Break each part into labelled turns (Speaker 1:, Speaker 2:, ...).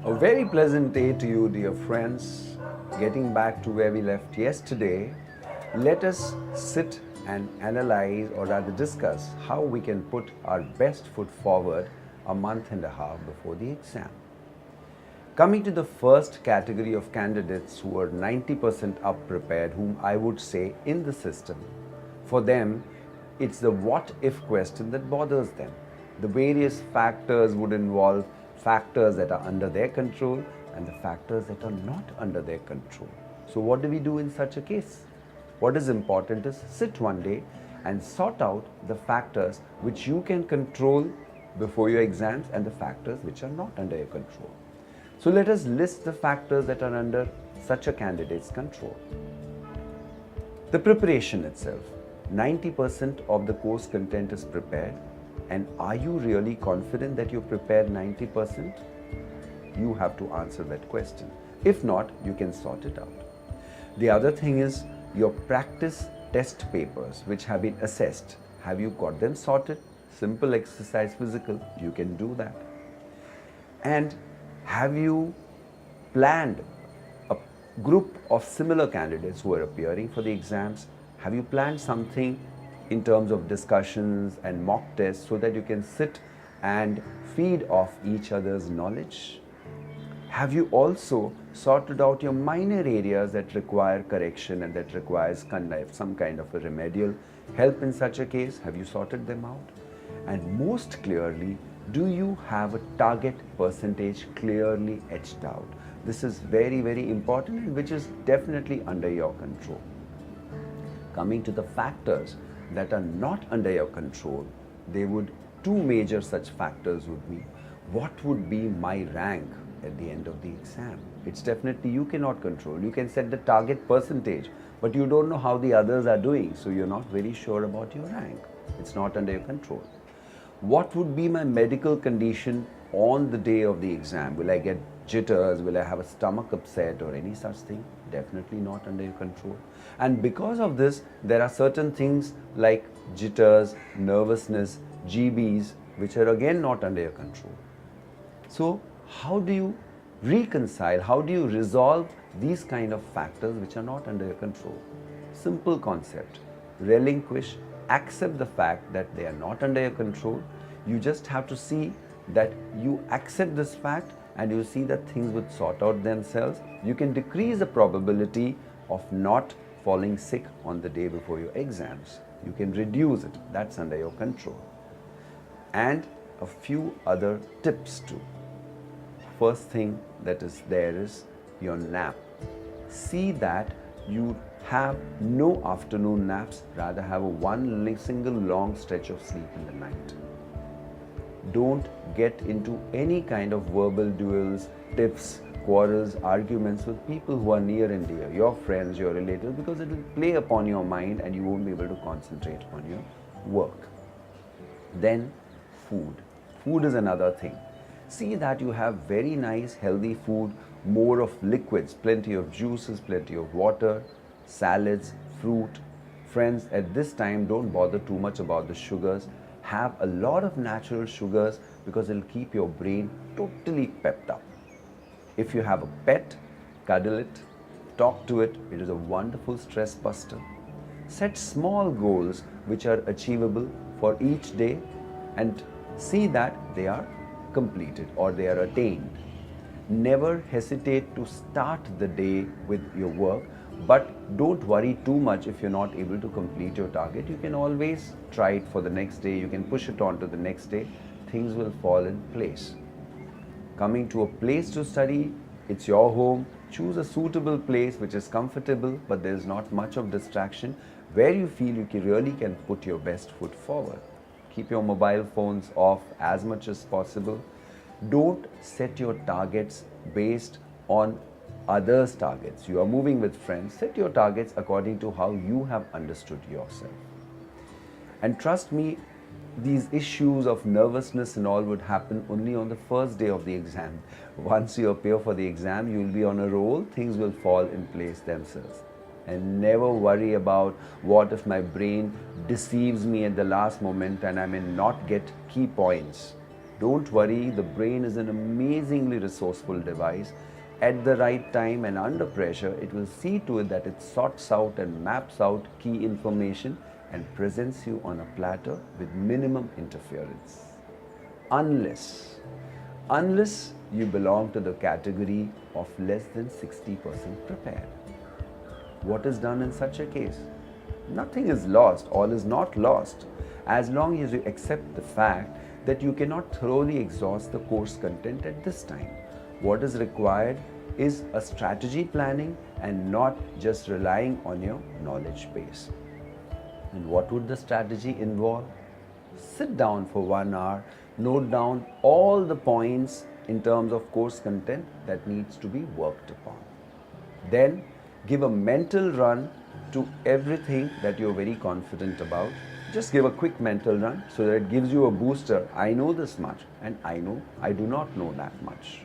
Speaker 1: A very pleasant day to you, dear friends. Getting back to where we left yesterday, let us sit and analyze, or rather discuss, how we can put our best foot forward a month and a half before the exam. Coming to the first category of candidates who are 90% up prepared, whom I would say in the system, for them, it's the what if question that bothers them. The various factors would involve factors that are under their control and the factors that are not under their control. So, what do we do in such a case? What is important is sit one day and sort out the factors which you can control before your exams and the factors which are not under your control. So, let us list the factors that are under such a candidate's control. The preparation itself. 90% of the course content is prepared, and are you really confident that you prepared 90%? You have to answer that question. If not, you can sort it out. The other thing is your practice test papers which have been assessed. Have you got them sorted? Simple exercise physical, you can do that. And have you planned a group of similar candidates who are appearing for the exams? Have you planned something in terms of discussions and mock tests so that you can sit and feed off each other's knowledge? Have you also sorted out your minor areas that require correction and that requires some kind of a remedial help in such a case? Have you sorted them out? And most clearly, do you have a target percentage clearly etched out? This is very, very important, and which is definitely under your control. Coming to the factors that are not under your control, two major such factors would be, what would be my rank at the end of the exam? It's definitely you cannot control. You can set the target percentage, but you don't know how the others are doing, so you're not very sure about your rank. It's not under your control. What would be my medical condition on the day of the exam? Will I get jitters? Will I have a stomach upset or any such thing? Definitely not under your control. And because of this, there are certain things like jitters, nervousness, GBs, which are again not under your control. So, how do you reconcile, how do you resolve these kind of factors which are not under your control? Simple concept. Relinquish, accept the fact that they are not under your control. You just have to see that you accept this fact and you see that things would sort out themselves. You can decrease the probability of not falling sick on the day before your exams. You can reduce it. That's under your control. And a few other tips too. First thing that is there is your nap. See that you have no afternoon naps, rather have one single long stretch of sleep in the night. Don't get into any kind of verbal duels, tiffs, quarrels, arguments with people who are near and dear, your friends, your relatives, because it will play upon your mind and you won't be able to concentrate on your work. Then food. Food is another thing. See that you have very nice healthy food, more of liquids, plenty of juices, plenty of water, salads, fruit. Friends, at this time don't bother too much about the sugars. Have a lot of natural sugars because it will keep your brain totally pepped up. If you have a pet, cuddle it, talk to it. It is a wonderful stress buster. Set small goals which are achievable for each day and see that they are completed or they are attained. Never hesitate to start the day with your work, but don't worry too much if you're not able to complete your target. You can always try it for the next day. You can push it on to the next day. Things will fall in place. Coming to a place to study, it's your home. Choose a suitable place which is comfortable, but there's not much of distraction, where you feel you really can put your best foot forward. Keep your mobile phones off as much as possible. Don't set your targets based on others' targets. You are moving with friends. Set your targets according to how you have understood yourself. And trust me, these issues of nervousness and all would happen only on the first day of the exam. Once you appear for the exam, you will be on a roll. Things will fall in place themselves. And never worry about what if my brain deceives me at the last moment and I may not get key points. Don't worry, the brain is an amazingly resourceful device. At the right time and under pressure, it will see to it that it sorts out and maps out key information and presents you on a platter with minimum interference. Unless you belong to the category of less than 60% prepared. What is done in such a case? Nothing is lost, all is not lost, as long as you accept the fact that you cannot thoroughly exhaust the course content at this time. What is required is a strategy planning and not just relying on your knowledge base. And what would the strategy involve? Sit down for 1 hour, note down all the points in terms of course content that needs to be worked upon. Then give a mental run to everything that you're very confident about. Just give a quick mental run so that it gives you a booster. I know this much and I know I do not know that much.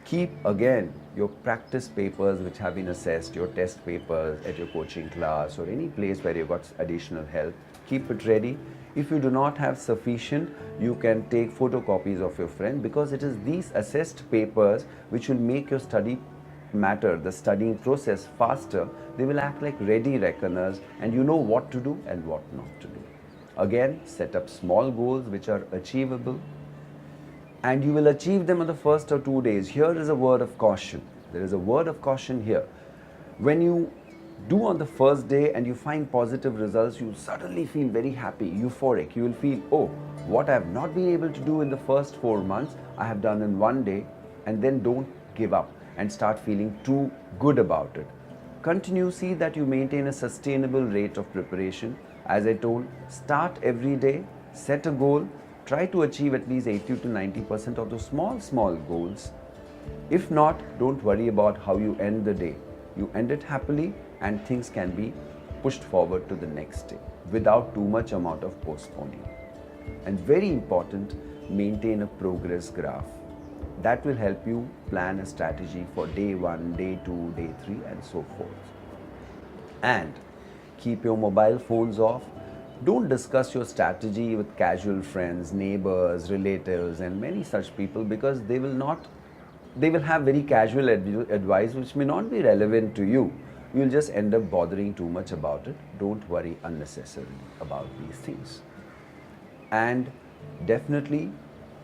Speaker 1: Keep again your practice papers which have been assessed, your test papers at your coaching class or any place where you got additional help. Keep it ready. If you do not have sufficient, you can take photocopies of your friend, because it is these assessed papers which will make your study matter, the studying process faster. They will act like ready reckoners and you know what to do and what not to do. Again, set up small goals which are achievable and you will achieve them on the first or 2 days. Here is a word of caution. There is a word of caution here. When you do on the first day and you find positive results, you suddenly feel very happy, euphoric. You will feel, oh, what I have not been able to do in the first 4 months, I have done in 1 day. And then don't give up and start feeling too good about it. Continue, see that you maintain a sustainable rate of preparation. As I told, start every day, set a goal, try to achieve at least 80 to 90% of those small goals. If not, don't worry about how you end the day. You end it happily and things can be pushed forward to the next day without too much amount of postponing. And very important, maintain a progress graph. That will help you plan a strategy for day 1, day 2, day 3 and so forth. And keep your mobile phones off. Don't discuss your strategy with casual friends, neighbors, relatives and many such people, because they will have very casual advice which may not be relevant to you. You'll just end up bothering too much about it. Don't worry unnecessarily about these things. And definitely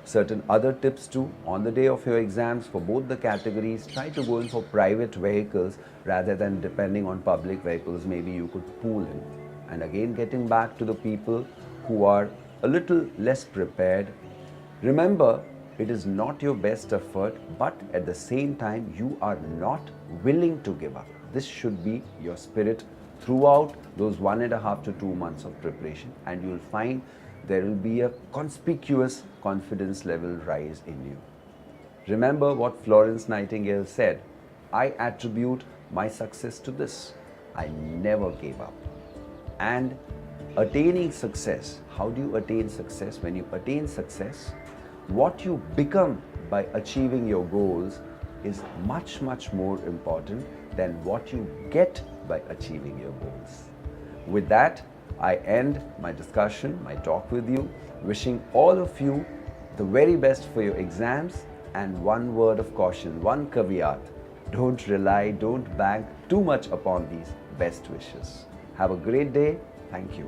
Speaker 1: certain other tips too. On the day of your exams for both the categories, try to go in for private vehicles rather than depending on public vehicles. Maybe you could pool in. And again, getting back to the people who are a little less prepared, remember, it is not your best effort, but at the same time, you are not willing to give up. This should be your spirit throughout those 1.5 to 2 months of preparation, and you will find there will be a conspicuous confidence level rise in you. Remember what Florence Nightingale said, I attribute my success to this. I never gave up. And attaining success, how do you attain success? When you attain success, what you become by achieving your goals is much more important than what you get by achieving your goals. With that, I end my discussion, my talk with you, wishing all of you the very best for your exams, and one word of caution, one caveat: don't bank too much upon these best wishes. Have a great day. Thank you.